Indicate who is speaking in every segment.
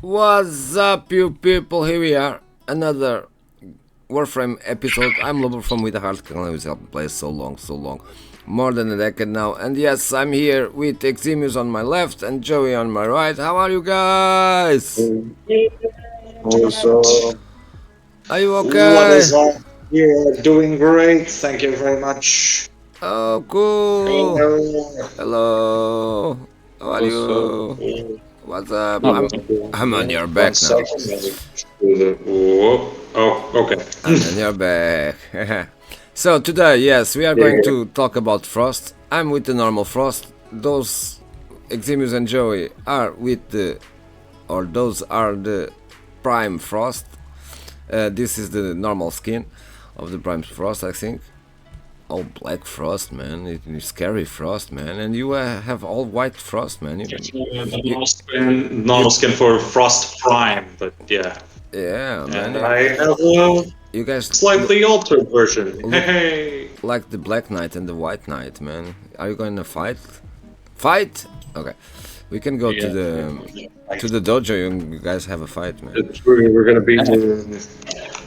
Speaker 1: What's up, you people? Here we are, another Warframe episode. I'm Lobo from WeDieHard. Can't play so long, more than a decade now. And yes, I'm here with Eximus on my left and Joey on my right. How are you guys?
Speaker 2: What's up?
Speaker 1: Are you
Speaker 2: What
Speaker 1: okay?
Speaker 2: is up? Yeah, doing great. Thank you very much.
Speaker 1: Oh, cool.
Speaker 2: Hello.
Speaker 1: Hello. How are
Speaker 3: What's up?
Speaker 1: you? What's up?
Speaker 2: I'm
Speaker 1: I'm on your
Speaker 2: One
Speaker 1: back now.
Speaker 2: second.
Speaker 3: Whoa. Oh, okay.
Speaker 1: I'm on your back. So today, yes, we are going to talk about Frost. I'm with the normal Frost. Those Eximus and Joey are with the, or those are the Prime Frost. This is the normal skin of the Prime Frost, I think. All black Frost, man. It's scary Frost, man. And you have all white Frost, man.
Speaker 3: The normal skin for Frost Prime, but yeah.
Speaker 1: Yeah, man.
Speaker 3: And I have a
Speaker 1: You guys
Speaker 3: slightly altered version. Hey.
Speaker 1: like the Black Knight and the White Knight, man. Are you going to fight? Fight? Okay. We can go to the dojo. You guys have a fight, man.
Speaker 3: We're gonna be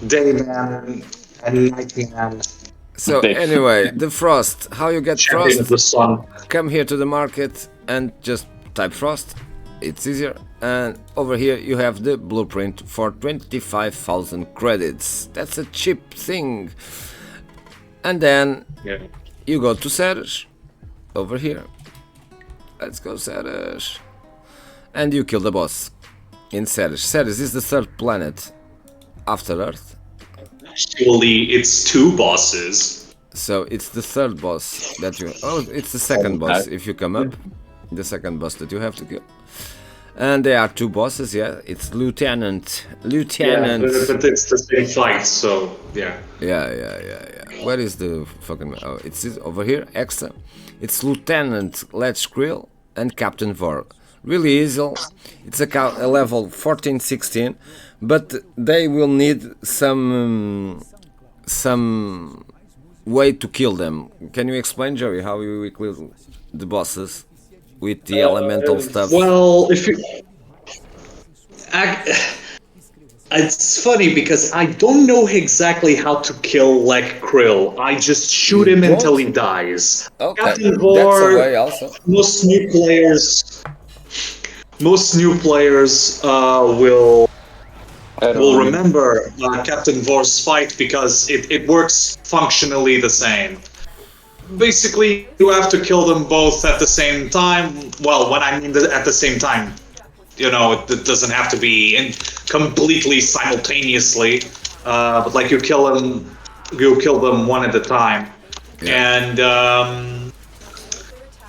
Speaker 3: day man and night man.
Speaker 1: So anyway, the Frost. How you get
Speaker 3: Champion of
Speaker 1: Frost?
Speaker 3: the sun.
Speaker 1: Come here to the market and just type Frost. It's easier. And over here you have the blueprint for 25,000 credits. That's a cheap thing. And then
Speaker 3: Yeah.
Speaker 1: you go to settings. Over here. Let's go settings. And you kill the boss in Ceres. Ceres is the third planet after Earth.
Speaker 3: Actually, it's two bosses.
Speaker 1: So it's the third boss that you... Oh, it's the second boss if you come up. The second boss that you have to kill. And there are two bosses, yeah. It's Lieutenant.
Speaker 3: Yeah, but it's the same fight, so yeah.
Speaker 1: Yeah. Where is the fucking... Oh, it's over here, extra. It's Lieutenant Let's Krill and Captain Vor. Really easy. It's a level 14-16, but they will need some way to kill them. Can you explain, Joey, how you will kill the bosses with the elemental stuff?
Speaker 3: Well, if you, it's funny because I don't know exactly how to kill like Krill. I just shoot him until he dies.
Speaker 1: Okay,
Speaker 3: Captain
Speaker 1: that's a
Speaker 3: Vor,
Speaker 1: way also.
Speaker 3: most new players will remember Captain Vor's fight because it works functionally the same. Basically, you have to kill them both at the same time. Well, when I mean at the same time, you know, it doesn't have to be completely simultaneously. But like you kill them one at a time.
Speaker 1: Yeah.
Speaker 3: And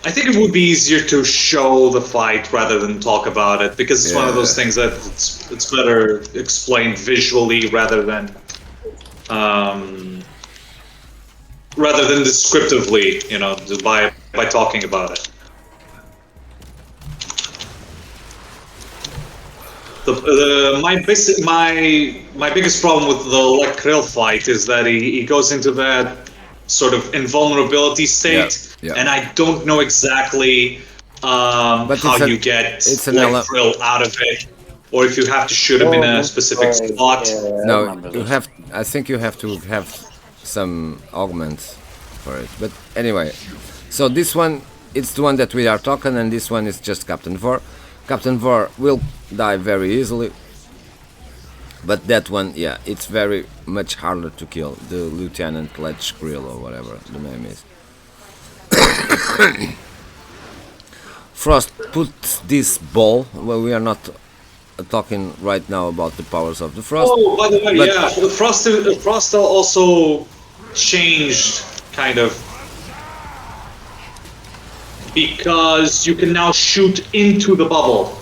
Speaker 3: I think it would be easier to show the fight rather than talk about it, because it's one of those things that it's better explained visually rather than descriptively, you know, by talking about it. My biggest problem with the Lek Krill fight is that he goes into that sort of invulnerability state, and I don't know exactly how you get Lek Krill out of it, or if you have to shoot him in a specific spot.
Speaker 1: No, you have. I think you have to have some augments for it. But anyway, so this one, it's the one that we are talking, and this one is just Captain Vor. Captain Vor will die very easily, but that one, yeah, it's very much harder to kill. The Lieutenant Let's Krill or whatever the name is. Frost puts this ball. Well, we are not talking right now about the powers of the Frost.
Speaker 3: Oh, by the way, yeah, the Frost also changed kind of, because you can now shoot into the bubble.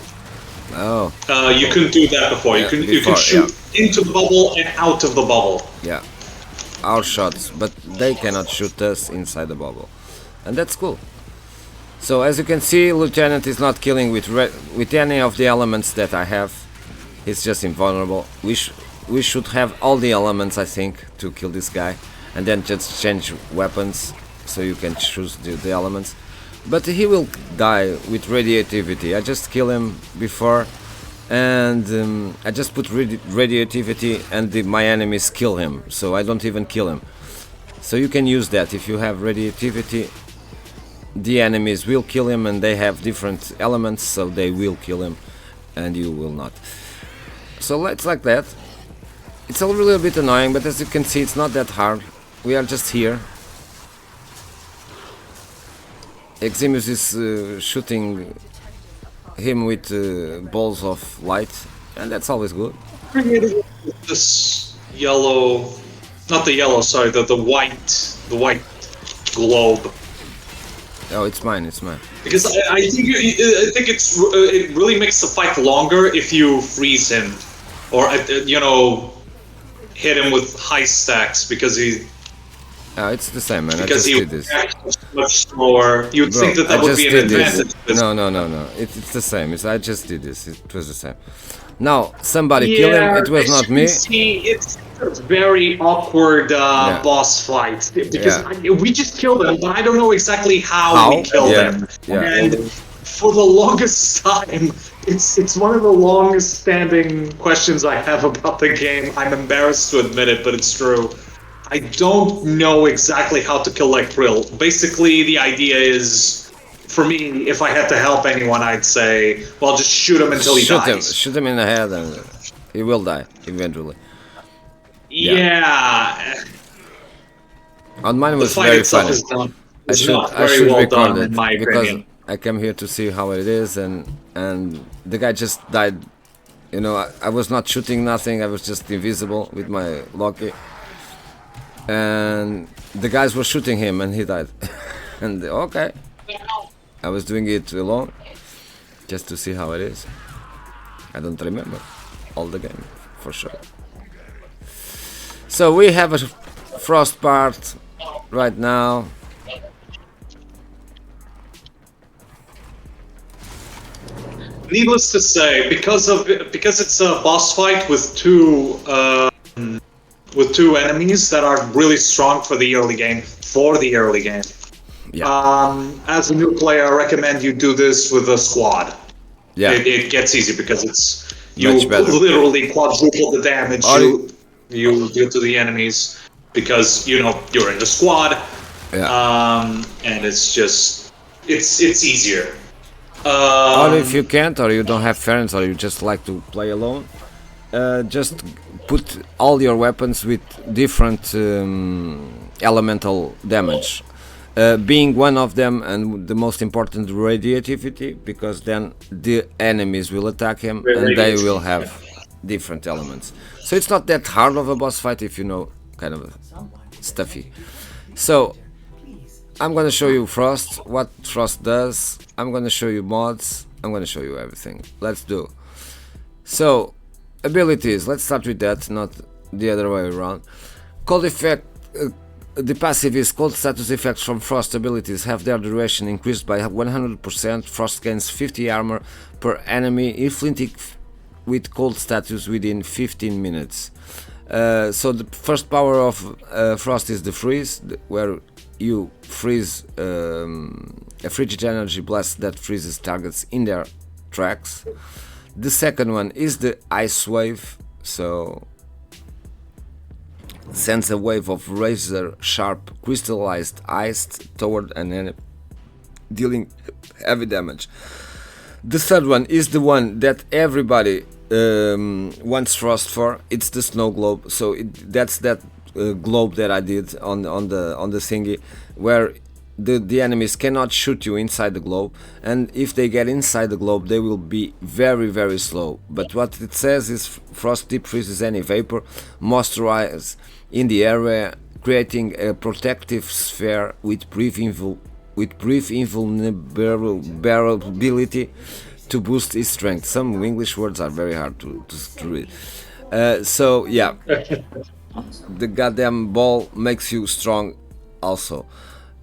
Speaker 1: Oh.
Speaker 3: You couldn't do that before.
Speaker 1: Yeah,
Speaker 3: you can shoot into the bubble and out of the bubble.
Speaker 1: Yeah, our shots, but they cannot shoot us inside the bubble, and that's cool. So as you can see, Lieutenant is not killing with any of the elements that I have. He's just invulnerable. We should have all the elements, I think, to kill this guy, and then just change weapons so you can choose the elements. But he will die with radioactivity. I just kill him before and I just put radioactivity, and my enemies kill him, so I don't even kill him. So you can use that. If you have radioactivity, the enemies will kill him, and they have different elements, so they will kill him and you will not. So it's like that. It's a little bit annoying, but as you can see, it's not that hard. We are just here. Eximus is shooting him with balls of light, and that's always good.
Speaker 3: This yellow, not the yellow, sorry, the white globe.
Speaker 1: Oh, it's mine, it's mine.
Speaker 3: Because I think it really makes the fight longer if you freeze him, or you know, hit him with high stacks because he.
Speaker 1: It's the same, man.
Speaker 3: Because
Speaker 1: I just did this.
Speaker 3: Much slower. You'd
Speaker 1: Bro,
Speaker 3: think that would be an advantage.
Speaker 1: No. It's the same. I just did this. It was the same. Now somebody kill him. It was not me.
Speaker 3: See, it's a very awkward boss fight because we just killed him, but I don't know exactly how we killed him.
Speaker 1: Yeah.
Speaker 3: And for the longest time, it's one of the longest standing questions I have about the game. I'm embarrassed to admit it, but it's true. I don't know exactly how to kill like Krill. Basically, the idea is, for me, if I had to help anyone, I'd say, well, just shoot him until he dies.
Speaker 1: Shoot him in the head, and he will die eventually.
Speaker 3: Yeah.
Speaker 1: On mine was
Speaker 3: the fight
Speaker 1: very
Speaker 3: itself
Speaker 1: funny.
Speaker 3: Is not very well done, in my
Speaker 1: because
Speaker 3: opinion.
Speaker 1: I came here to see how it is, and the guy just died. You know, I was not shooting nothing. I was just invisible with my Loki. And the guys were shooting him, and he died. And okay, I was doing it alone, just to see how it is. I don't remember all the game, for sure. So we have a frost part right now.
Speaker 3: Needless to say, because it's a boss fight with two enemies that are really strong for the early game.
Speaker 1: Yeah.
Speaker 3: As a new player, I recommend you do this with a squad.
Speaker 1: Yeah.
Speaker 3: It gets easy because it's you
Speaker 1: Much better.
Speaker 3: literally quadruple the damage you do to the enemies because you're in the squad.
Speaker 1: Yeah.
Speaker 3: And it's just it's easier.
Speaker 1: Or if you can't, or you don't have friends, or you just like to play alone, just put all your weapons with different elemental damage. Being one of them, and the most important, radioactivity, because then the enemies will attack him and they will have different elements. So it's not that hard of a boss fight if you know kind of stuffy. So I'm gonna show you Frost, what Frost does. I'm gonna show you mods. I'm gonna show you everything. Let's do. So abilities, let's start with that, not the other way around. Cold effect, the passive is cold status effects from Frost abilities have their duration increased by 100%. Frost gains 50 armor per enemy inflicted with cold status within 15 minutes. So the first power of Frost is the freeze, where you freeze a frigid energy blast that freezes targets in their tracks. The second one is the ice wave, so sends a wave of razor sharp crystallized ice toward an enemy, dealing heavy damage. The third one is the one that everybody wants Frost for. It's the snow globe. So that's that globe that I did on the thingy, where the enemies cannot shoot you inside the globe, and if they get inside the globe they will be very slow. But what it says is Frost deep freezes any vapor moisturize in the area, creating a protective sphere with brief invulnerability to boost its strength. Some English words are very hard to read. So yeah, the goddamn ball makes you strong also.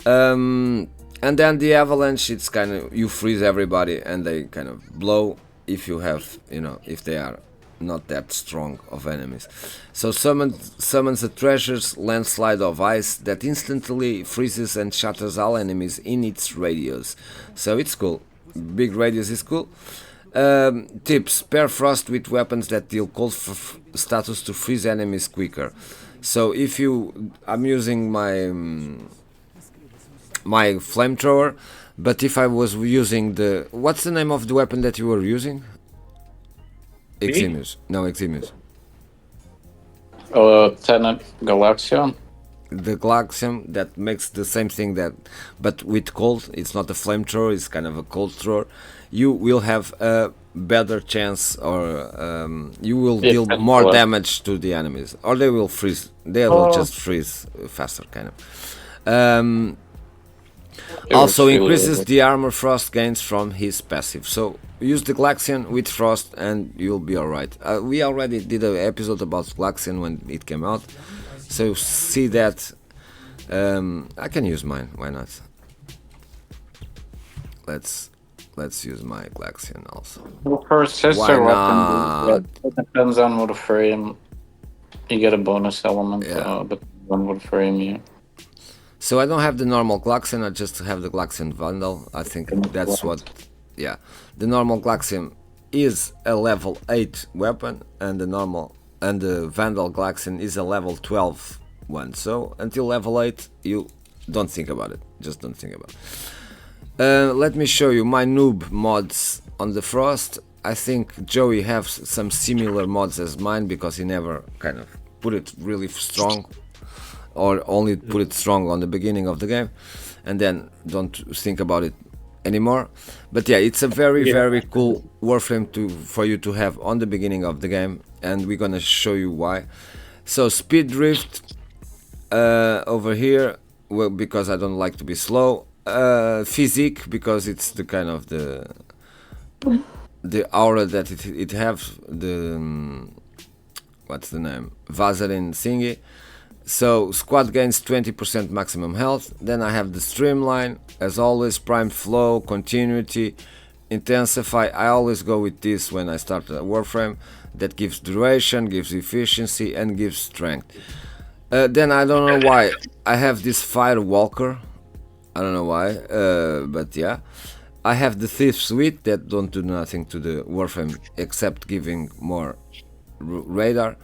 Speaker 1: And then the avalanche, it's kind of, you freeze everybody and they kind of blow if you have, if they are not that strong of enemies. So summons a treasure's landslide of ice that instantly freezes and shatters all enemies in its radius. So it's cool. Big radius is cool. Tips: pair frost with weapons that deal cold status to freeze enemies quicker. So if I'm using my flamethrower, but if I was using what's the name of the weapon that you were using? Eximus. No, Eximus.
Speaker 4: Tenet Galaxian.
Speaker 1: The Galaxium that makes the same thing but with cold. It's not a flamethrower, it's kind of a cold thrower. You will have a better chance, or you will deal more damage to the enemies, or they will freeze. They will just freeze faster, kind of. Also increases the armor frost gains from his passive. So use the Galaxian with frost and you'll be alright. We already did an episode about Galaxian when it came out. So see that. I can use mine. Why not? Let's use my Galaxian also.
Speaker 4: For sister weapon, it depends on what frame. You get a bonus element, but on what frame you.
Speaker 1: So I don't have the normal Galaxian. I just have the Galaxian Vandal. I think that's what. Yeah, the normal Galaxian is a level 8 weapon, and the Vandal Galaxian is a level 12 one. So until level 8, you don't think about it. Just don't think about it. Let me show you my noob mods on the Frost. I think Joey has some similar mods as mine because he never kind of put it really strong, or only put it strong on the beginning of the game, and then don't think about it anymore. But yeah, it's a very cool Warframe for you to have on the beginning of the game, and we're gonna show you why. So speed drift over here, well, because I don't like to be slow. Physique, because it's the kind of the aura that it has, the what's the name, Vazarin thingy. So squad gains 20% maximum health. Then I have the streamline, as always, prime flow, continuity, intensify. I always go with this when I start a Warframe. That gives duration, gives efficiency, and gives strength. Then I don't know why I have this fire walker. I don't know why, but yeah. I have the thief suite that don't do nothing to the Warframe except giving more radar.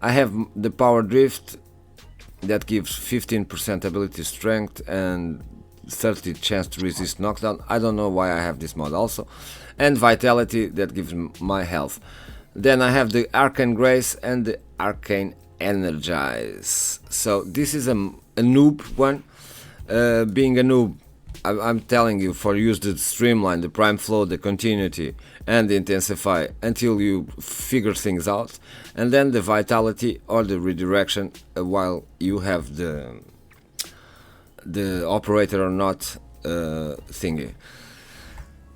Speaker 1: I have the power drift that gives 15% ability strength and 30 chance to resist knockdown. I don't know why I have this mod also. And vitality that gives my health. Then I have the arcane grace and the arcane energize. So this is a noob one. Being a noob, I'm telling you, for use the streamline, the prime flow, the continuity, and the intensify until you figure things out, and then the vitality or the redirection while you have the operator or not thingy.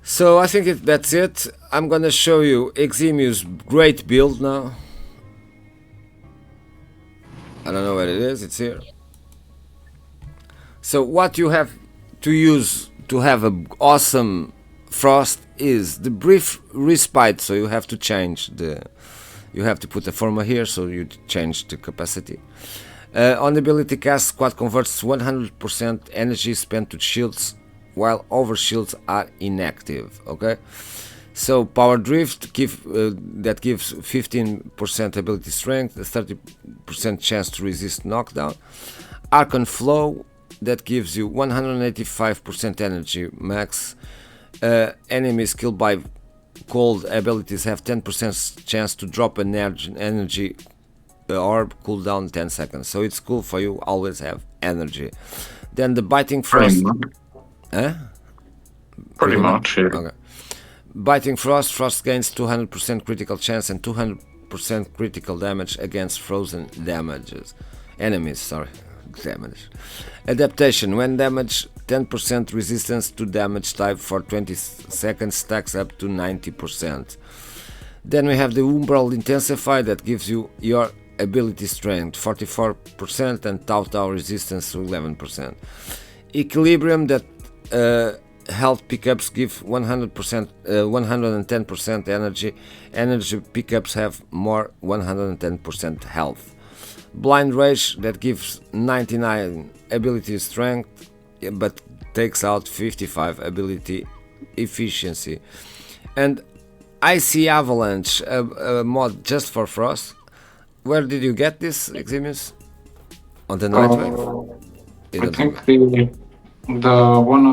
Speaker 1: So I think that's it. I'm gonna show you Eximus' great build now. I don't know where it is. It's here. So what you have to use to have an awesome Frost is the brief respite. So you have to change you have to put the forma here, so you change the capacity. On the ability cast, squad converts 100% energy spent to shields, while over shields are inactive. Okay. So power drift that gives 15% ability strength, a 30% chance to resist knockdown. Arcane flow that gives you 185% energy max. Enemies killed by cold abilities have 10% chance to drop an energy orb, cooldown 10 seconds. So it's cool for you, always have energy. Then the biting frost.
Speaker 4: Pretty much, yeah.
Speaker 1: Okay. Biting frost. Frost gains 200% critical chance and 200% critical damage against frozen enemies. Sorry. Damage. Adaptation: when damage, 10% resistance to damage type for 20 seconds stacks up to 90%. Then we have the Umbral Intensify that gives you your ability strength 44% and Tau resistance to 11%. Equilibrium that health pickups give 110% energy. Energy pickups have more 110% health. Blind Rage that gives 99 ability strength but takes out 55 ability efficiency. And Icy Avalanche, a mod just for Frost. Where did you get this, Eximus? On the Nightwave? You
Speaker 4: I
Speaker 1: don't
Speaker 4: think
Speaker 1: remember.
Speaker 4: the one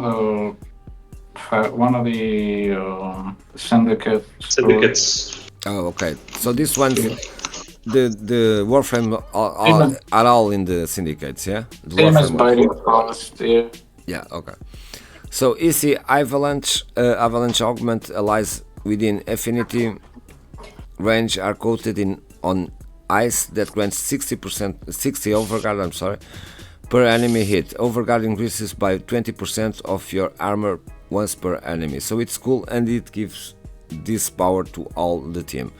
Speaker 4: of the syndicates.
Speaker 3: Syndicates.
Speaker 1: Oh, okay. So this one's the Warframe
Speaker 4: Same
Speaker 1: are all in the syndicates, yeah? The
Speaker 4: as
Speaker 1: Warframe ones.
Speaker 4: Biting Frost, yeah.
Speaker 1: Yeah, okay. So EC Avalanche, Avalanche Augment allies within affinity range are coated in on ice that grants 60 overguard, I'm sorry, per enemy hit. Overguard increases by 20% of your armor once per enemy. So it's cool and it gives this power to all the team.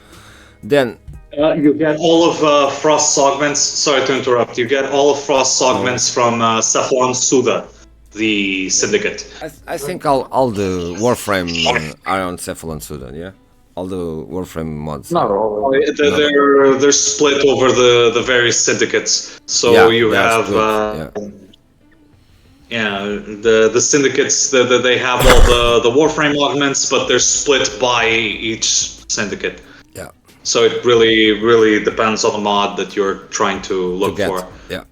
Speaker 1: Then
Speaker 3: You get all of Frost's augments. Sorry to interrupt. You get all of Frost's augments from Cephalon Suda, the syndicate.
Speaker 1: I think all the Warframe are on Cephalon Sudan, yeah? All the Warframe mods.
Speaker 4: Not all.
Speaker 3: They're split over the various syndicates. So
Speaker 1: Yeah,
Speaker 3: you
Speaker 1: they are
Speaker 3: have
Speaker 1: split,
Speaker 3: the syndicates. They have all the Warframe augments, but they're split by each syndicate.
Speaker 1: Yeah.
Speaker 3: So it really depends on the mod that you're trying to look for.
Speaker 1: Yeah.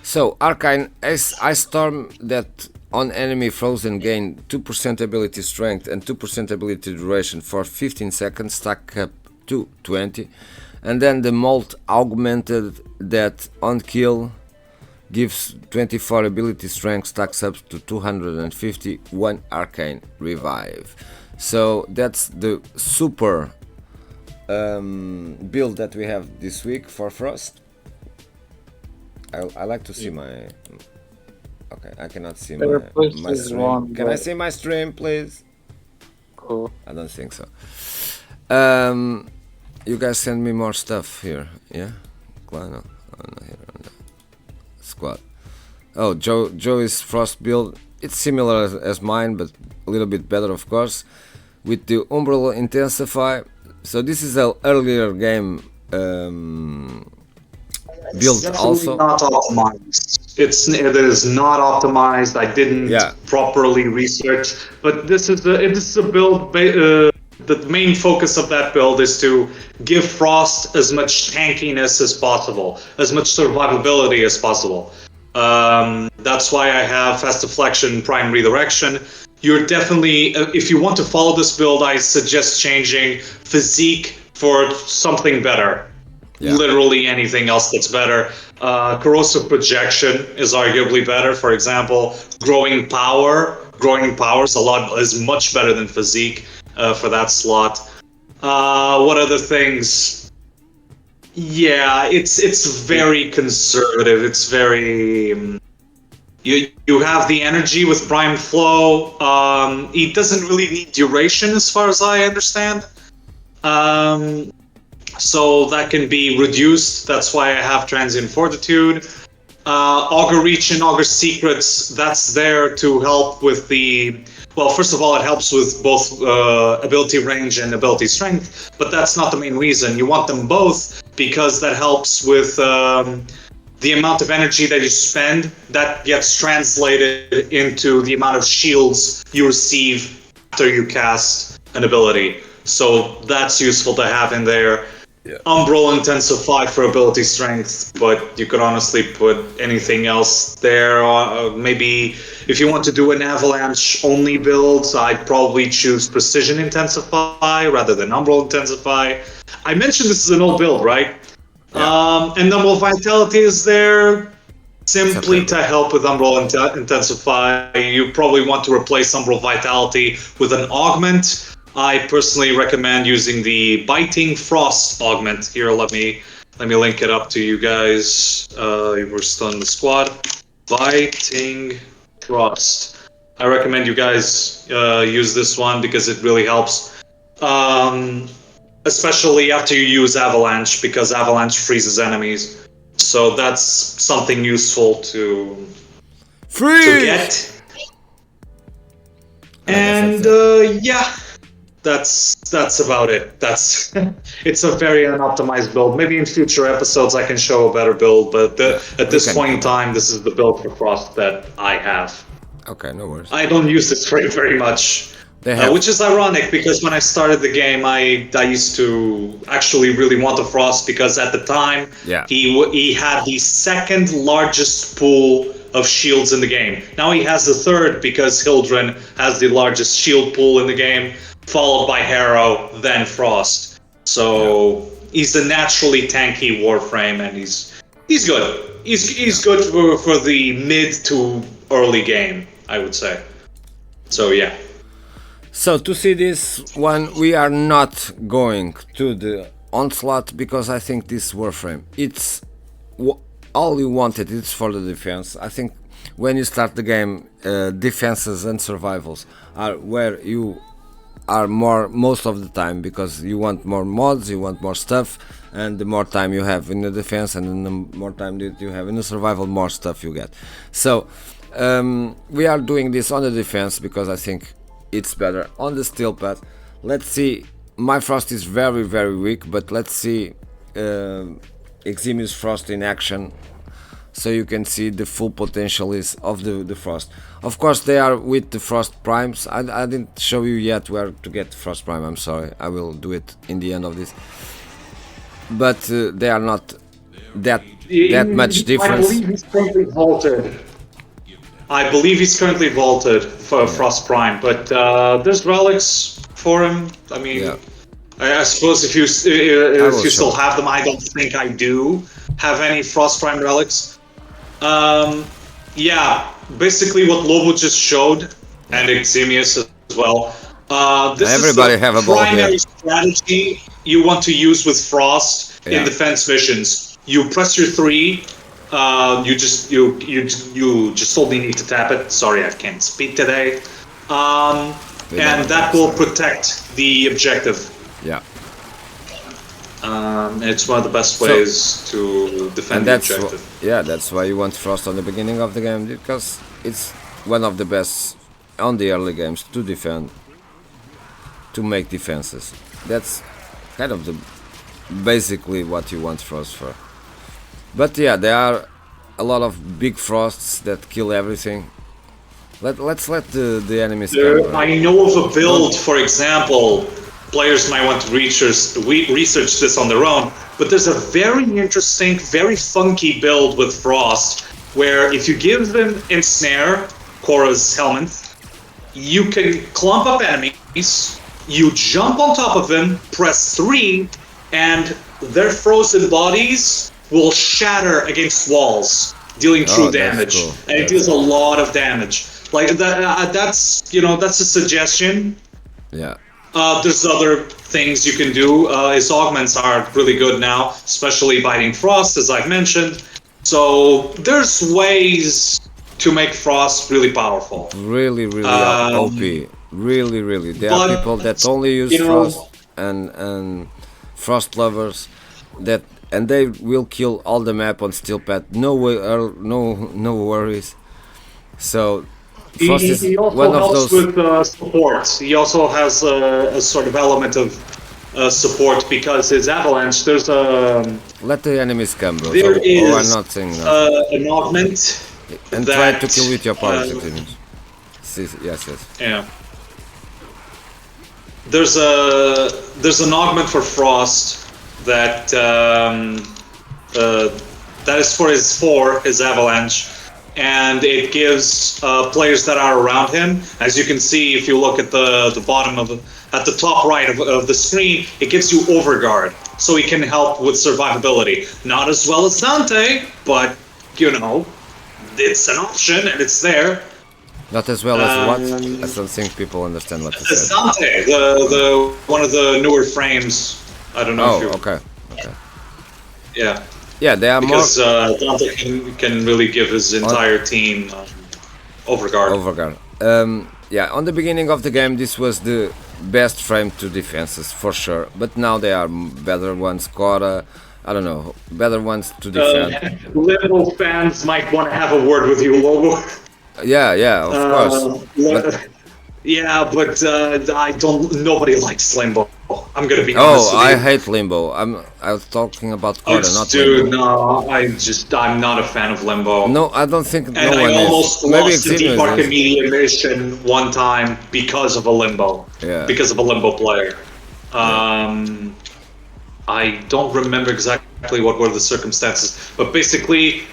Speaker 1: So Arcane Ice Storm that on enemy frozen gain 2% ability strength and 2% ability duration for 15 seconds, stack up to 20. And then the Molt Augmented that on kill gives 24 ability strength, stacks up to 250, 1 Arcane Revive. So that's the super build that we have this week for Frost. I like to see my... Okay, I cannot see my stream. Can I see my stream, please?
Speaker 4: Cool.
Speaker 1: I don't think so. You guys send me more stuff here, yeah? Clan, here on the squad. Oh, Joey's Frost build. It's similar as mine, but a little bit better, of course. With the Umbral Intensify. So this is an earlier game build also.
Speaker 3: Not optimized. It is not optimized. I didn't properly research, but this is a build. The main focus of that build is to give Frost as much tankiness as possible, as much survivability as possible. That's why I have Fast Deflection, Prime Redirection. You're definitely, if you want to follow this build, I suggest changing Physique for something better. Yeah. Literally anything else that's better. Corrosive Projection is arguably better. For example, Growing Power is much better than Physique for that slot. What other things? Yeah, it's very conservative. It's very you have the energy with Prime Flow. It doesn't really need duration, as far as I understand. So that can be reduced. That's why I have Transient Fortitude. Augur Reach and Augur Secrets, that's there to help with the... Well, first of all, it helps with both ability range and ability strength, but that's not the main reason. You want them both because that helps with the amount of energy that you spend. That gets translated into the amount of shields you receive after you cast an ability. So that's useful to have in there. Yeah. Umbral Intensify for ability strength, but you could honestly put anything else there. Maybe if you want to do an Avalanche only build, I'd probably choose Precision Intensify rather than Umbral Intensify. I mentioned this is an old build, right? Yeah. And Umbral Vitality is there simply to help with Umbral Intensify. You probably want to replace Umbral Vitality with an augment. I personally recommend using the Biting Frost augment. Here, let me link it up to you guys. We're still in the squad. Biting Frost. I recommend you guys use this one because it really helps. Especially after you use Avalanche, because Avalanche freezes enemies. So that's something useful to get. And yeah. That's about it. It's a very unoptimized build. Maybe in future episodes I can show a better build, but at this point in time, this is the build for Frost that I have.
Speaker 1: Okay, no worries.
Speaker 3: I don't use this very much.
Speaker 1: They have.
Speaker 3: Which is ironic because when I started the game, I used to actually really want the Frost because at the time
Speaker 1: Yeah.
Speaker 3: he had the second largest pool of shields in the game. Now he has the third because Hildren has the largest shield pool in the game, followed by Harrow, then Frost. So he's a naturally tanky Warframe, and he's good. He's good for the mid to early game, I would say. So yeah.
Speaker 1: So to see this one, we are not going to the onslaught because I think this Warframe, it's all you wanted. It's for the defense. I think when you start the game, defenses and survivals are where you are more most of the time because you want more mods, you want more stuff, and the more time you have in the defense and the more time that you have in the survival, more stuff you get. So we are doing this on the defense because I think it's better. On the steel path, let's see. My Frost is very weak, but let's see Eximus Frost in action so you can see the full potential is of the Frost. Of course they are with the Frost Primes. I didn't show you yet where to get Frost Prime, I'm sorry, I will do it in the end of this, but they are not that much difference.
Speaker 3: I believe he's currently vaulted for Frost Prime, but there's relics for him. I mean, I suppose if you still have them, I don't think I do have any Frost Prime relics. Yeah, basically what Lobo just showed, and Eximus as well. This
Speaker 1: Everybody
Speaker 3: is the
Speaker 1: have a ball
Speaker 3: primary
Speaker 1: here.
Speaker 3: strategy you want to use with Frost in defense missions. You press your 3. You just only need to tap it. Sorry, I can't speak today. And that will protect the objective.
Speaker 1: Yeah.
Speaker 3: It's one of the best ways to defend the objective.
Speaker 1: That's why you want Frost on the beginning of the game, because it's one of the best on the early games to defend, to make defenses. That's kind of the basically what you want Frost for. But yeah, there are a lot of big Frosts that kill everything. Let's let the enemies come.
Speaker 3: I know of a build, for example, players might want to research this on their own, but there's a very interesting, very funky build with Frost, where if you give them Ensnare, Korra's helmet, you can clump up enemies, you jump on top of them, press 3, and their frozen bodies will shatter against walls, dealing true damage.
Speaker 1: Cool.
Speaker 3: And it deals a lot of damage. Like that's a suggestion.
Speaker 1: Yeah.
Speaker 3: There's other things you can do. His augments are really good now, especially biting Frost, as I've mentioned. So there's ways to make Frost really powerful.
Speaker 1: Really OP. Really. There are people that only use Frost and Frost lovers and they will kill all the map on steel path. No worries. So Frost is
Speaker 3: he also
Speaker 1: one of
Speaker 3: helps
Speaker 1: those
Speaker 3: with support. He also has a sort of element of support because his avalanche. There's a
Speaker 1: let the enemies come, bro.
Speaker 3: There is
Speaker 1: I'm not saying that.
Speaker 3: An augment
Speaker 1: and
Speaker 3: that,
Speaker 1: try to kill with your powers. Yes.
Speaker 3: Yeah. There's an augment for Frost that that is for his avalanche, and it gives players that are around him. As you can see, if you look at the bottom at the top right of the screen, it gives you overguard, so he can help with survivability. Not as well as Dante, but it's an option and it's there.
Speaker 1: Not as well as what? I don't think people understand what you said.
Speaker 3: Dante, the one of the newer frames. I don't know if you...
Speaker 1: okay.
Speaker 3: Yeah.
Speaker 1: Yeah, they are
Speaker 3: because Dante can really give his entire team overguard.
Speaker 1: Yeah, on the beginning of the game, this was the best frame to defenses, for sure. But now there are better ones, Korra, I don't know, better ones to defend.
Speaker 3: Little fans might want to have a word with you, Lobo.
Speaker 1: Yeah, of course.
Speaker 3: Yeah, but nobody likes Limbo. I'm gonna be honest
Speaker 1: Oh,
Speaker 3: with you.
Speaker 1: I hate Limbo. I was talking about Corda, not
Speaker 3: Dude,
Speaker 1: Limbo.
Speaker 3: no, I'm not a fan of Limbo.
Speaker 1: No, I don't think
Speaker 3: And
Speaker 1: no
Speaker 3: I
Speaker 1: one is.
Speaker 3: almost
Speaker 1: Maybe
Speaker 3: lost the Deep
Speaker 1: Eximus is.
Speaker 3: Archimedia mission one time because of a Limbo.
Speaker 1: Yeah.
Speaker 3: Because of a Limbo player. I don't remember exactly what were the circumstances, but basically,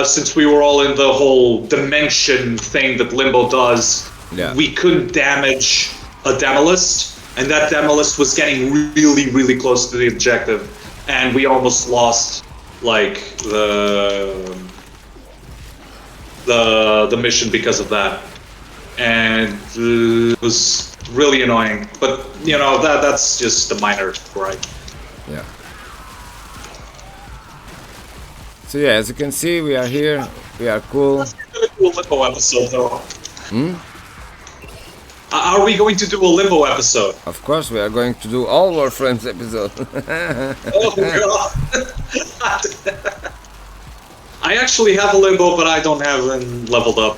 Speaker 3: since we were all in the whole dimension thing that Limbo does,
Speaker 1: Yeah.
Speaker 3: we couldn't damage a Demolist, and that Demolist was getting really, really close to the objective, and we almost lost, like, the mission because of that, and it was really annoying. But you know that's just a minor gripe.
Speaker 1: Yeah. So yeah, as you can see, we are here. We are cool.
Speaker 3: We're gonna do a Limbo episode, though. Are we going to do a Limbo episode?
Speaker 1: Of course, we are going to do all Warframes episode.
Speaker 3: Oh god! I actually have a Limbo, but I don't have him leveled up.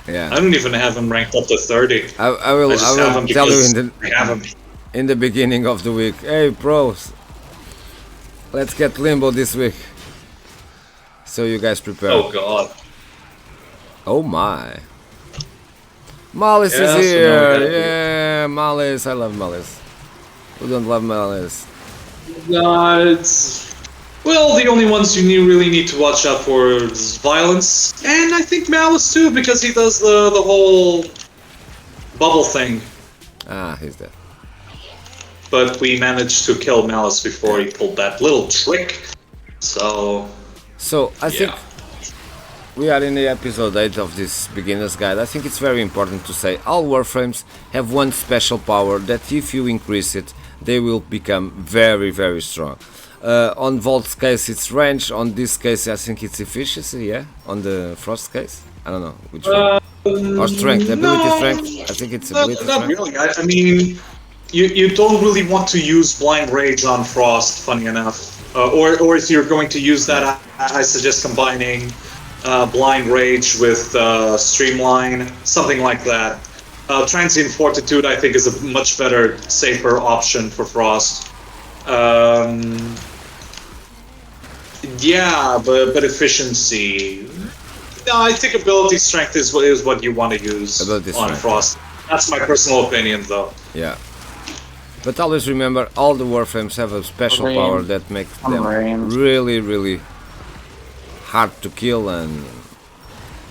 Speaker 3: I
Speaker 1: Yeah.
Speaker 3: don't even have him ranked up to 30.
Speaker 1: I will.
Speaker 3: I just
Speaker 1: I
Speaker 3: have
Speaker 1: will
Speaker 3: him
Speaker 1: tell you
Speaker 3: because I have him.
Speaker 1: in the beginning of the week. Hey, pros. Let's get Limbo this week. So you guys prepare.
Speaker 3: Oh god.
Speaker 1: Oh my. Malice
Speaker 3: Yeah,
Speaker 1: is
Speaker 3: so now we
Speaker 1: here.
Speaker 3: gotta do-
Speaker 1: Yeah, Malice. I love Malice. Who don't love Malice?
Speaker 3: Well, the only ones you really need to watch out for is Violence, and I think Malice too, because he does the whole bubble thing.
Speaker 1: Ah, he's dead.
Speaker 3: But we managed to kill Malice before he pulled that little trick. So
Speaker 1: So I think
Speaker 3: yeah.
Speaker 1: we are in the episode 8 of this beginner's guide. I think it's very important to say all Warframes have one special power that if you increase it, they will become very, very strong. On Volt's case it's range, on this case I think it's efficiency, yeah? On the Frost case? I don't know which one. Or strength, ability strength? I think it's ability
Speaker 3: Not
Speaker 1: strength.
Speaker 3: really. I mean, you don't really want to use Blind Rage on Frost, funny enough. Or if you're going to use that, I suggest combining Blind Rage with Streamline, something like that. Transient Fortitude, I think, is a much better, safer option for Frost. Yeah, but efficiency. No, I think ability strength is what you want to use
Speaker 1: Ability
Speaker 3: on
Speaker 1: strength.
Speaker 3: Frost. That's my personal opinion, though.
Speaker 1: Yeah. But always remember, all the Warframes have a special
Speaker 4: Rain.
Speaker 1: power that makes them
Speaker 4: Rain.
Speaker 1: really, really hard to kill and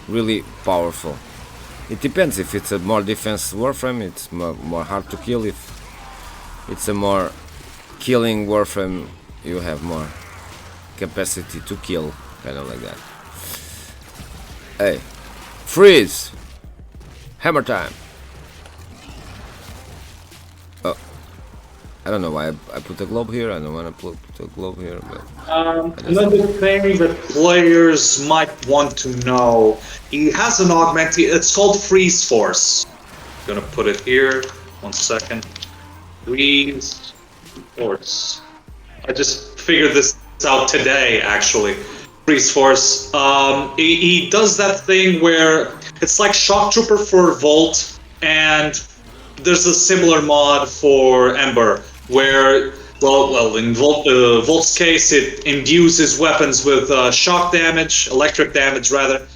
Speaker 1: really powerful. It depends. If it's a more defense Warframe, it's more hard to kill. If it's a more killing Warframe, you have more capacity to kill, kind of like that. Hey, freeze! Hammer time! Oh, I don't know why I put a globe here. I don't want to put a globe here, but
Speaker 3: Another thing that players might want to know, he has an augment, it's called Freeze Force. I'm gonna put it here, 1 second. Freeze Force. I just figured this out today, actually. Freeze Force. He does that thing where it's like Shock Trooper for Volt, and there's a similar mod for Ember, where well, in Volt's case, it imbues his weapons with shock damage, electric damage rather.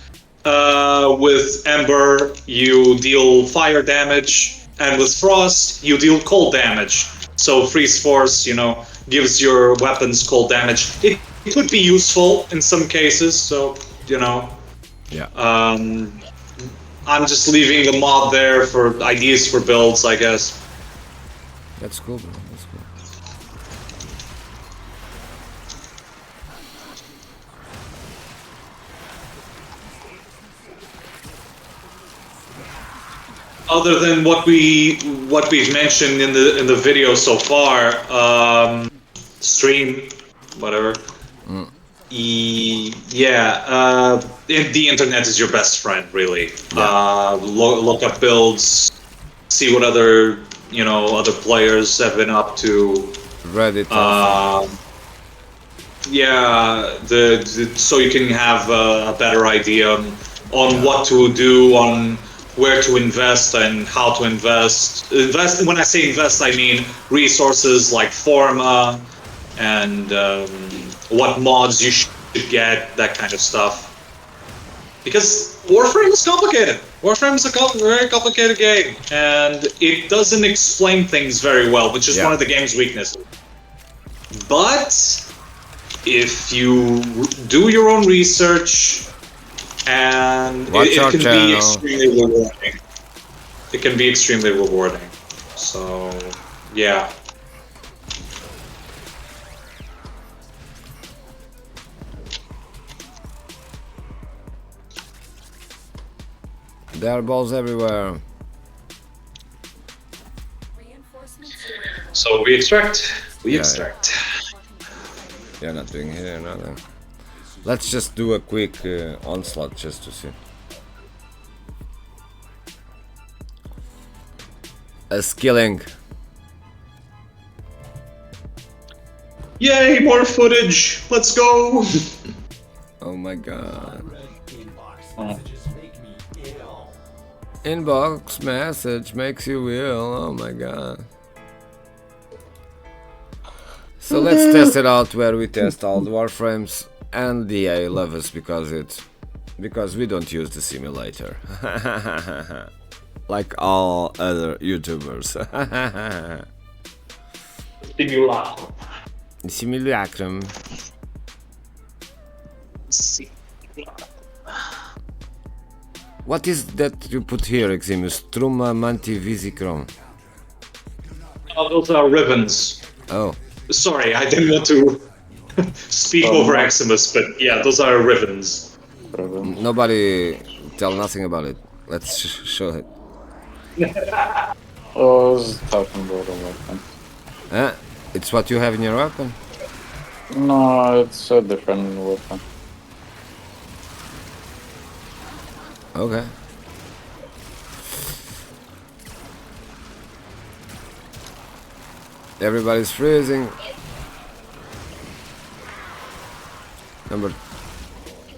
Speaker 3: With Ember, you deal fire damage, and with Frost, you deal cold damage. So Freeze Force, gives your weapons cold damage. It could be useful in some cases, so,
Speaker 1: yeah.
Speaker 3: I'm just leaving the mod there for ideas for builds, I guess.
Speaker 1: That's cool, bro. That's cool.
Speaker 3: Other than what we've mentioned in the video so far, stream, whatever. The internet is your best friend, really.
Speaker 1: Yeah.
Speaker 3: Look up builds, see what other players have been up to.
Speaker 1: Reddit.
Speaker 3: So you can have a better idea on what to do on where to invest and how to invest. Invest. When I say invest, I mean resources like Forma and what mods you should get, that kind of stuff. Because Warframe is complicated. Warframe is a very complicated game, and it doesn't explain things very well, which is one of the game's weaknesses. But if you do your own research, and it can be extremely rewarding. It can be extremely rewarding. So, yeah.
Speaker 1: There are balls everywhere.
Speaker 3: So we extract. We extract.
Speaker 1: You're not doing here, nothing. Let's just do a quick onslaught just to see. A skilling.
Speaker 3: Yay, more footage! Let's go!
Speaker 1: Oh my god. Inbox message makes you ill. Oh my god. So let's test it out where we test all the warframes and the AI levels because we don't use the simulator. Like all other YouTubers. Simulacrum. What is that you put here, Eximus? Truma Manti Visicrom.
Speaker 3: Oh, those are ribbons.
Speaker 1: Oh.
Speaker 3: Sorry, I didn't want to speak over Eximus, but yeah, those are ribbons.
Speaker 1: Nobody tell nothing about it. Let's show it.
Speaker 4: Oh, I was talking about a weapon.
Speaker 1: It's what you have in your weapon?
Speaker 4: No, it's a different weapon.
Speaker 1: Okay. Everybody's freezing.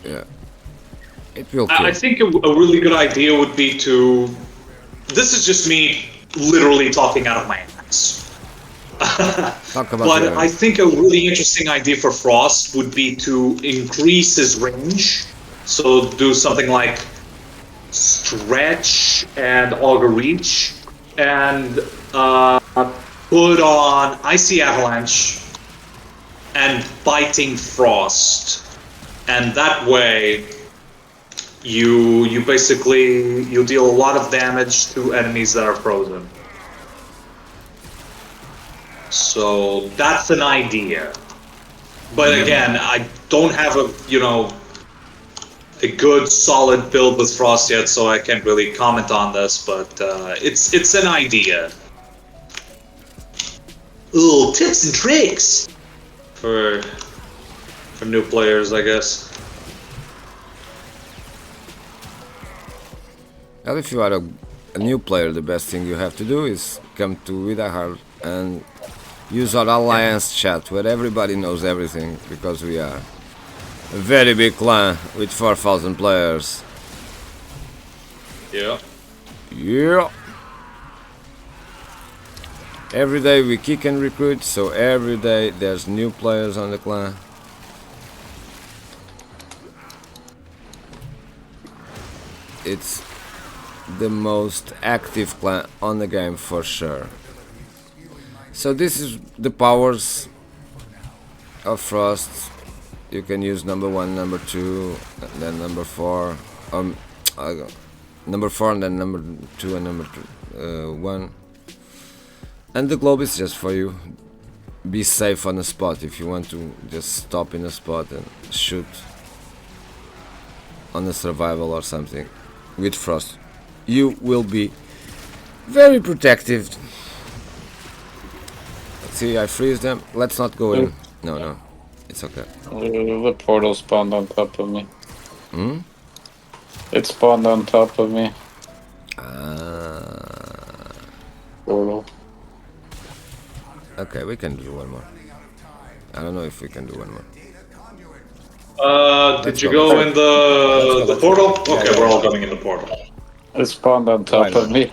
Speaker 1: Yeah. It will kill.
Speaker 3: I think a really good idea would be to... This is just me literally talking out of my ass. But I think a really interesting idea for Frost would be to increase his range. So do something like Stretch and Augur Reach, and put on Icy Avalanche and Biting Frost, and that way you basically you deal a lot of damage to enemies that are frozen. So that's an idea, but again, I don't have a good solid build with Frost yet, so I can't really comment on this, but it's an idea. Ooh, tips and tricks for new players, I guess.
Speaker 1: Well, if you are a new player, the best thing you have to do is come to WeDieHard and use our alliance chat where everybody knows everything, because we are a very big clan with 4,000 players.
Speaker 3: Yeah.
Speaker 1: Yeah. Every day we kick and recruit, so every day there's new players on the clan. It's the most active clan on the game for sure. So this is the powers of Frost. You can use number 1, number 2, and then number 4. Number 4 and then number 2 and number 1. And the globe is just for you. Be safe on the spot if you want to just stop in a spot and shoot on a survival or something. With Frost, you will be very protective. See, I freeze them. Let's not go in. No, it's okay.
Speaker 4: The portal spawned on top of me.
Speaker 1: Hmm?
Speaker 4: It spawned on top of me. Portal.
Speaker 1: Okay, we can do one more. I don't know if we can do one more.
Speaker 3: Did you go in the portal? Okay, we're all going in the portal.
Speaker 4: It spawned on top
Speaker 1: Why
Speaker 4: of me.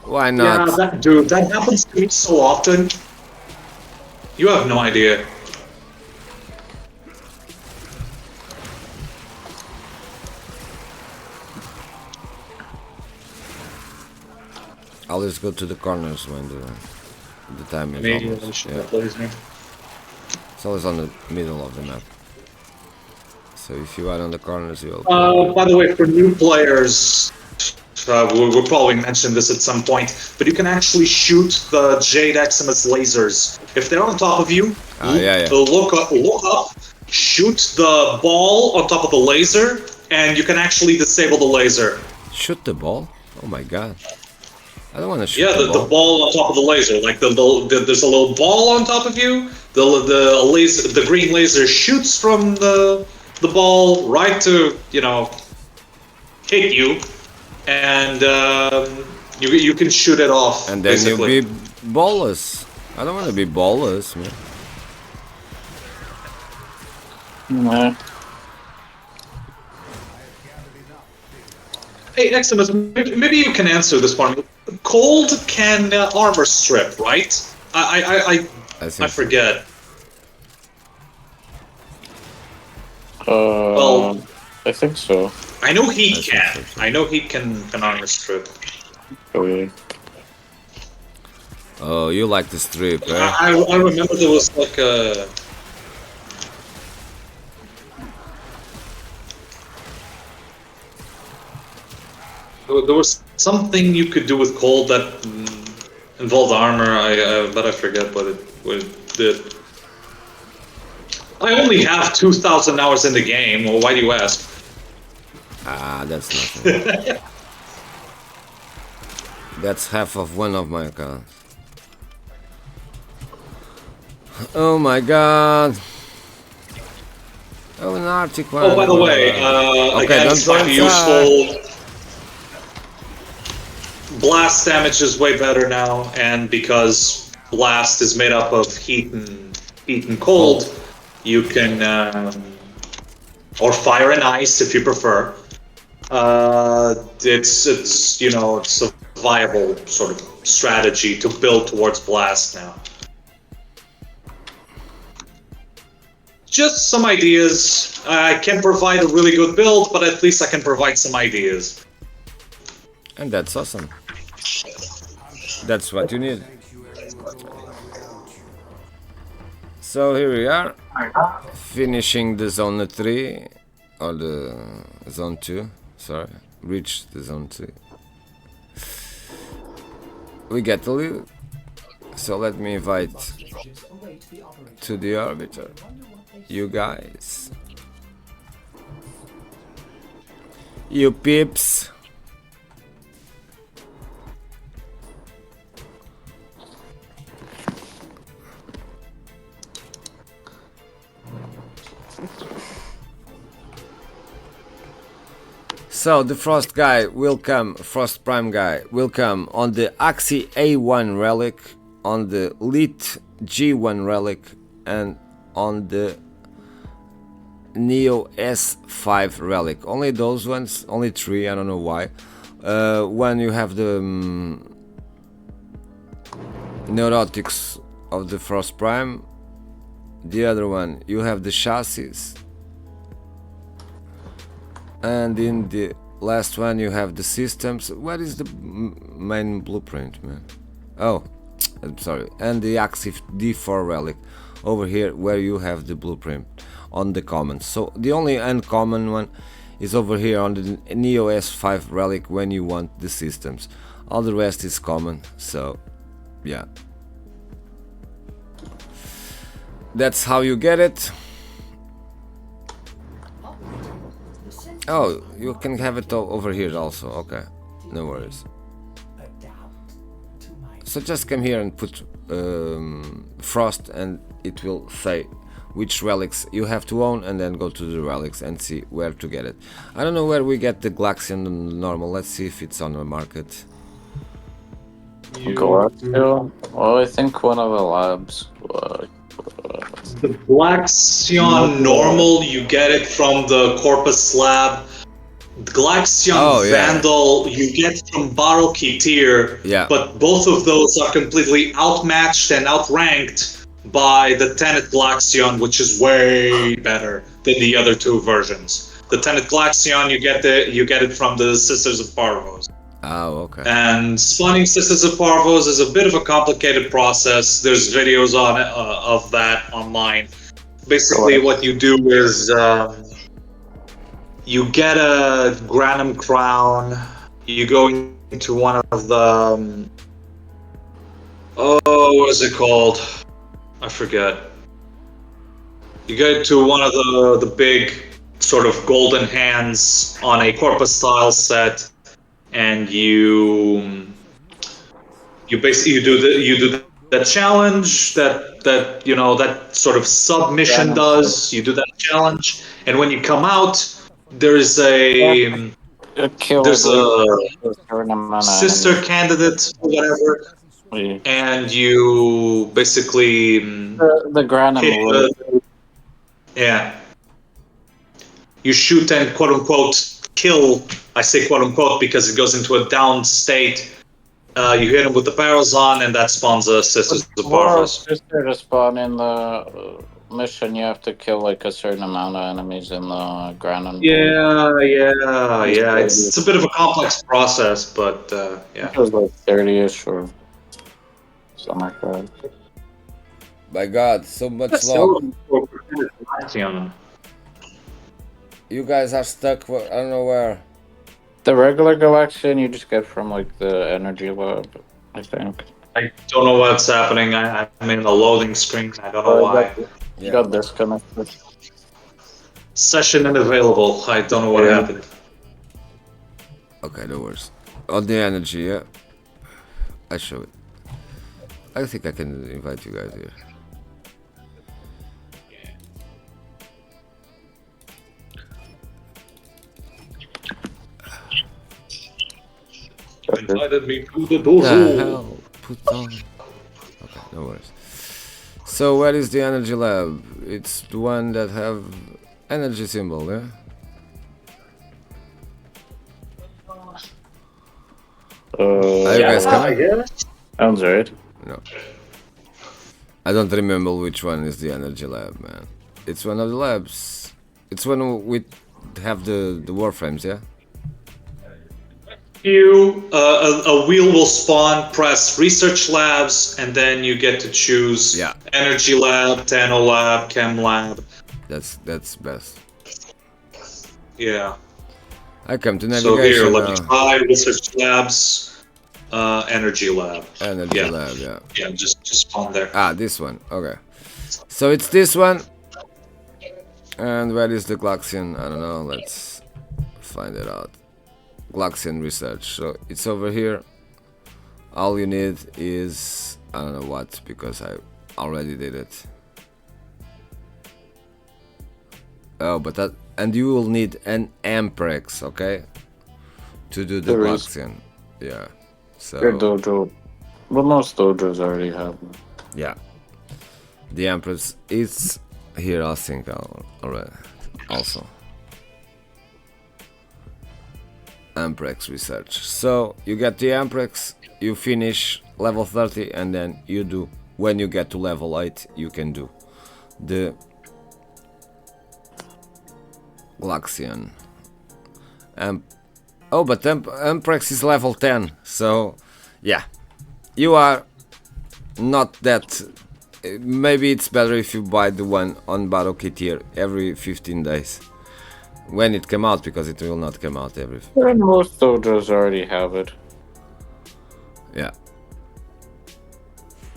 Speaker 1: Why
Speaker 3: Yeah,
Speaker 1: not?
Speaker 3: dude, that happens to me so often. You have no idea.
Speaker 1: I'll just go to the corners when the time is
Speaker 3: Maybe
Speaker 1: almost. Yeah. It's always on the middle of the map. So if you are on the corners, you'll.
Speaker 3: By the way, for new players, we'll probably mention this at some point, but you can actually shoot the Jade Eximus lasers. If they're on top of you, look up, shoot the ball on top of the laser, and you can actually disable the laser.
Speaker 1: Shoot the ball? Oh my god. I don't want to shoot
Speaker 3: the ball on top of the laser. Like there's a little ball on top of you. The green laser shoots from the ball right to hit you, and you can shoot it off.
Speaker 1: And then
Speaker 3: basically.
Speaker 1: you'll be ballless. I don't want to be ballless, man.
Speaker 4: Nah.
Speaker 3: Hey, Eximus, maybe you can answer this one. Cold can armor strip, right? I forget. Well,
Speaker 4: I think so.
Speaker 3: I know heat can. I know heat can armor strip.
Speaker 4: Okay.
Speaker 1: Oh, you like the strip, eh?
Speaker 3: I remember there was like a. There was something you could do with cold that involved armor. But I forget what it did. I only have 2,000 hours in the game. Well, why do you ask?
Speaker 1: Ah, that's nothing. That's half of one of my accounts. Oh my god. Oh, an article.
Speaker 3: Oh, by the way, again, it's quite useful. Blast damage is way better now, and because blast is made up of heat and cold, you can, or fire and ice if you prefer. It's a viable sort of strategy to build towards blast now. Just some ideas. I can't provide a really good build, but at least I can provide some ideas.
Speaker 1: And that's awesome. That's what you need. So here we are, finishing the zone 3, or the zone 2, sorry, reached the zone 3. We get the lead, so let me invite to the orbiter, you guys, you peeps. So the Frost guy will come, Frost Prime guy will come on the Axi A1 relic, on the Lit G1 relic, and on the Neo S5 relic. Only those ones, only 3, I don't know why. When you have the neurotics of the Frost Prime, the other one you have the chassis, and in the last one you have the systems. What is the main blueprint, man? Oh, I'm sorry. And the Axif D4 relic over here, where you have the blueprint on the comments. So the only uncommon one is over here on the Neo S5 relic when you want the systems. All the rest is common, so yeah. That's how you get it. Oh, you can have it over here also. Okay, no worries. So just come here and put Frost, and it will say which relics you have to own, and then go to the relics and see where to get it. I don't know where we get the Glaxian normal. Let's see if it's on the market.
Speaker 4: Glaxian? Well, I think one of the labs.
Speaker 3: The Glaxion normal, you get it from the Corpus slab. The Glaxion
Speaker 1: Oh, yeah.
Speaker 3: Vandal you get from Battle Key tier,
Speaker 1: Yeah.
Speaker 3: but both of those are completely outmatched and outranked by the Tenet Glaxion, which is way better than the other two versions. The Tenet Glaxion you get it from the Sisters of Parvos.
Speaker 1: Oh, okay.
Speaker 3: And spawning Sisters of Parvos is a bit of a complicated process. There's videos on of that online. Basically, what you do is you get a Granum Crown. You go into one of the what is it called? I forget. You go to one of the big sort of golden hands on a Corpus style set, and you basically you do that challenge that you know that sort of submission does. You do that challenge, and when you come out, there's a there's a sister candidate or whatever, and you basically
Speaker 4: the Granum
Speaker 3: hit yeah. You shoot and quote unquote kill. I say quote unquote because it goes into a down state. You hit him with the barrels on, and that spawns a Sisters of Parvos.
Speaker 4: Sister to spawn in the mission, you have to kill like a certain amount of enemies in the Granum.
Speaker 3: Yeah. It's a bit of a complex process, but yeah.
Speaker 4: It was like 30-ish or something like that.
Speaker 1: My God, so much log. You guys are stuck. I don't know where.
Speaker 4: The regular Galaxian you just get from like the energy lab, I think.
Speaker 3: I don't know what's happening. I'm in the loading screen. I don't know why.
Speaker 4: You got disconnected.
Speaker 3: Session unavailable. I don't know what happened.
Speaker 1: Okay, no worries. On the energy, yeah. I show it. I think I can invite you guys here.
Speaker 3: Invited me to the dojo.
Speaker 1: Hell, put on. Okay, no worries. So where is the energy lab? It's the one that have energy symbol, yeah? Are you guys coming?
Speaker 4: Sounds right.
Speaker 1: No. I don't remember which one is the energy lab, man. It's one of the labs. It's when we have the warframes, yeah?
Speaker 3: A wheel will spawn, press research labs, and then you get to choose energy lab, Tano lab, chem lab.
Speaker 1: That's best.
Speaker 3: Yeah.
Speaker 1: I come to
Speaker 3: So
Speaker 1: navigation
Speaker 3: here,
Speaker 1: now.
Speaker 3: let me try research labs, energy lab.
Speaker 1: Energy lab, yeah.
Speaker 3: Yeah, just spawn there.
Speaker 1: Ah, this one. Okay. So it's this one. And where is the Glaxian? I don't know. Let's find it out. Glaxian research. So it's over here. All you need is I don't know what because I already did it. Oh, but that and you will need an Amprex, okay, to do the Glaxian. Yeah. So
Speaker 4: your dojo, but most dojos already have them.
Speaker 1: Yeah. The Amprex is here. I think already also. Amprex research. So you get the Amprex, you finish level 30, and then you do. When you get to level 8, you can do the Glaxian. But Amprex is level 10, so yeah, you are not that. Maybe it's better if you buy the one on Battle Kit here every 15 days. When it come out, because it will not come out every.
Speaker 4: And most dojos already have it.
Speaker 1: Yeah.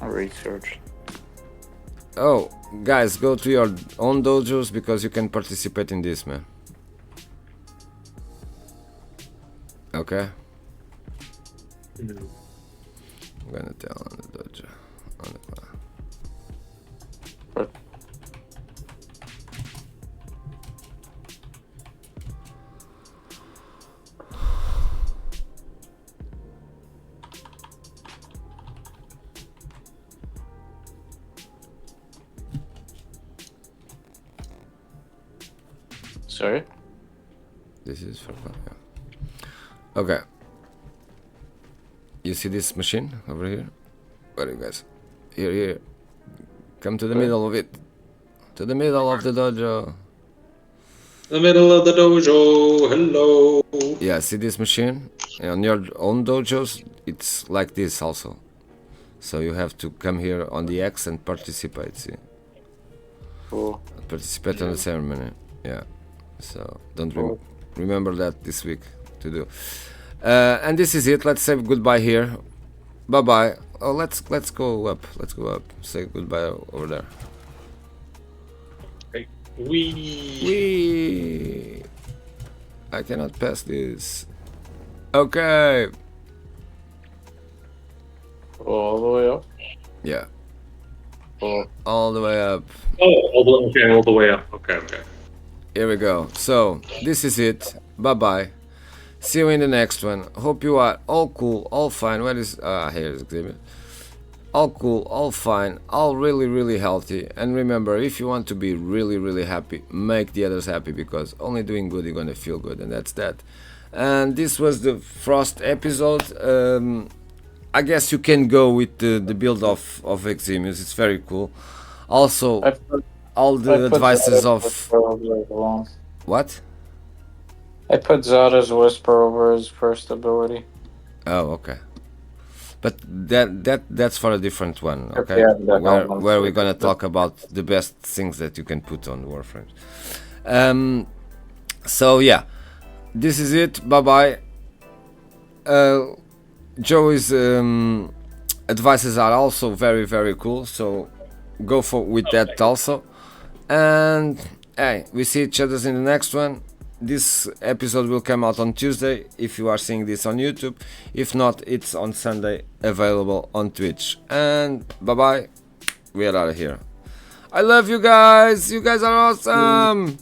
Speaker 4: Research.
Speaker 1: Oh, guys, go to your own dojos because you can participate in this, man. Okay. I'm gonna tell on the dojo. On the
Speaker 4: What? Sorry?
Speaker 1: This is for fun, yeah. Okay. You see this machine over here? Where are you guys? Here, here. Come to the middle of it. To the middle of the dojo.
Speaker 3: The middle of the dojo. Hello.
Speaker 1: Yeah, see this machine? On your own dojos, it's like this also. So you have to come here on the X and participate, see?
Speaker 4: Cool.
Speaker 1: Participate on the ceremony. Yeah. So don't remember that this week to do. And this is it. Let's say goodbye here. Bye bye. Oh, let's go up. Let's go up. Say goodbye over there.
Speaker 3: We.
Speaker 1: I cannot pass this. Okay.
Speaker 4: All the way up.
Speaker 1: Yeah.
Speaker 4: Oh.
Speaker 1: All the way up.
Speaker 3: Oh, all the way up. Okay.
Speaker 1: Here we go. So this is it. Bye bye. See you in the next one. Hope you are all cool, all fine. Where is here's Exhibit. All cool, all fine, all really healthy. And remember, if you want to be really happy, make the others happy, because only doing good you're gonna feel good, and that's that. And this was the Frost episode. I guess you can go with the build of Eximus. It's very cool. Also, all the advices of what?
Speaker 4: I put Zada's Whisper over his first ability.
Speaker 1: Oh, okay. But that's for a different one, okay?
Speaker 4: Yeah,
Speaker 1: where we're gonna talk about the best things that you can put on Warframes. So yeah, this is it. Bye bye. Joey's advices are also very cool, so go with that also. And hey, we see each other in the next one. This episode will come out on Tuesday if you are seeing this on YouTube. If not, it's on Sunday, available on Twitch. And bye bye. We are out of here. I love you guys. You guys are awesome.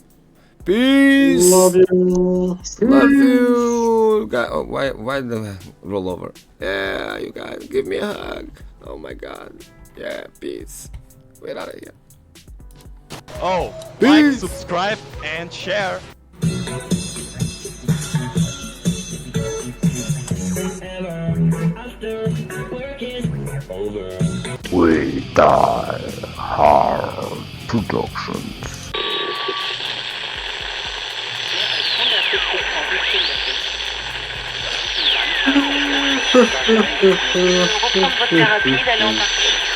Speaker 1: Peace.
Speaker 3: Love you.
Speaker 1: Love you. Oh, why the rollover? Yeah, you guys, give me a hug. Oh my God. Yeah, peace. We're out of here.
Speaker 5: Oh,
Speaker 1: Peace.
Speaker 5: like, subscribe, and share.
Speaker 6: WeDieHard Productions.
Speaker 7: Reprendre votre thérapie, d'aller en marché.